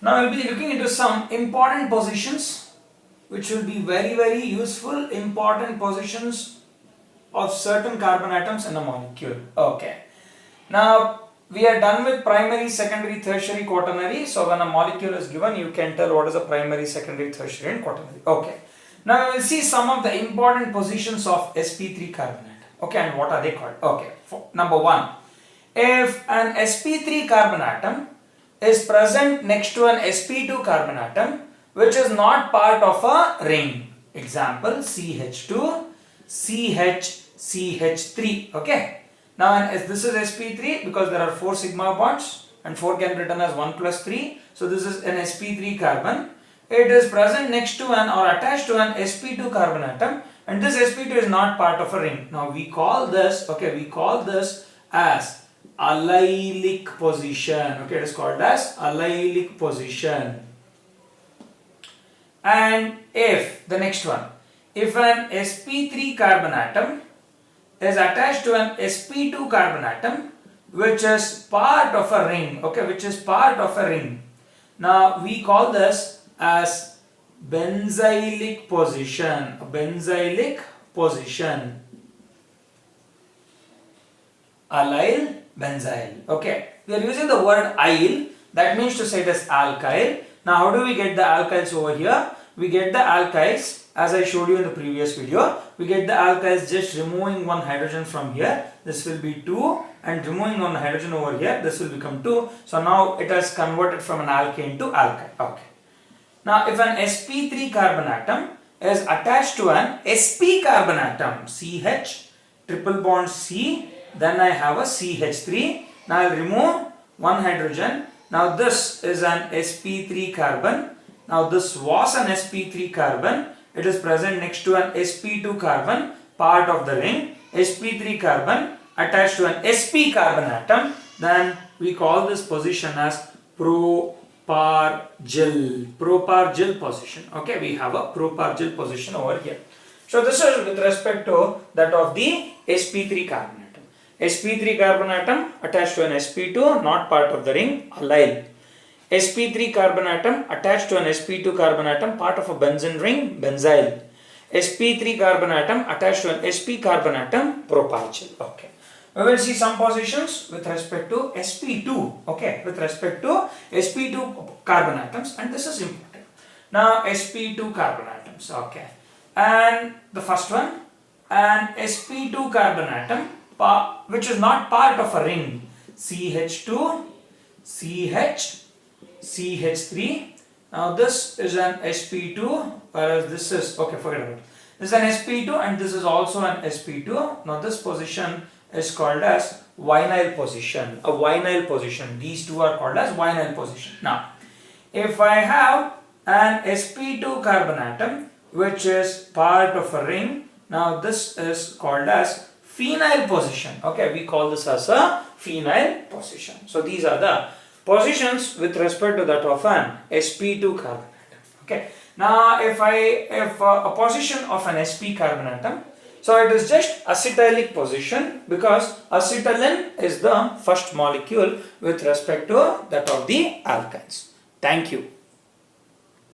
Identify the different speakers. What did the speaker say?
Speaker 1: Now we'll be looking into some important positions which will be very useful, important positions of certain carbon atoms in a molecule. Okay. Now we are done with primary, secondary, tertiary, quaternary. So when a molecule is given, you can tell what is the primary, secondary, tertiary and quaternary. Okay. Now we will see some of the important positions of sp3 carbon atom. Okay, and what are they called? Okay. Number 1. If an sp3 carbon atom is present next to an sp2 carbon atom which is not part of a ring, example CH2, CH, CH3. Okay. Now this is sp3 because there are 4 sigma bonds and 4 can be written as 1 plus 3. So this is an sp3 carbon. It is present next to an or attached to an sp2 carbon atom, and this sp2 is not part of a ring. Now we call this, as allylic position. Okay, it is called as allylic position. And if the next one, if an sp3 carbon atom is attached to an sp2 carbon atom which is part of a ring, okay, which is part of a ring. Now we call this as benzylic position, benzylic position, allyl, benzyl. Okay, we are using the word "yl", that means to say it is alkyl. Now how do we get the alkyls over here? We get the alkyls as I showed you in the previous video. We get the alkyls just removing one hydrogen from here. This will be 2, and removing one hydrogen over here, this will become 2. So now it has converted from an alkane to alkyl. Okay. Now if an sp3 carbon atom is attached to an sp carbon atom, CH, triple bond C, then I have a CH3. Now I will remove one hydrogen. Now this is an sp3 carbon. Now this was an sp3 carbon. It is present next to an sp2 carbon, part of the ring. sp3 carbon attached to an sp carbon atom. Then we call this position as propargyl position. Okay, we have a propargyl position over here. So this is with respect to that of the sp3 carbon atom. sp3 carbon atom attached to an sp2, not part of the ring, allyl. sp3 carbon atom attached to an sp2 carbon atom, part of a benzene ring, benzyl. sp3 carbon atom attached to an sp carbon atom, propargyl. Okay. We will see some positions with respect to sp2. Okay, with respect to sp2 carbon atoms, and this is important. Now sp2 carbon atoms. Okay, and the first one, an sp2 carbon atom which is not part of a ring, CH2, CH, CH3. Now this is an sp2, whereas this is, okay, forget about it. This is an sp2 and this is also an sp2. Now this position is called as vinyl position, a vinyl position. These two are called as vinyl position. Now if I have an sp2 carbon atom which is part of a ring, now this is called as phenyl position. Okay, we call this as a phenyl position. So these are the positions with respect to that of an sp2 carbon atom. Okay, now if a position of an sp carbon atom, so it is just acetylic position because acetylene is the first molecule with respect to that of the alkynes. Thank you.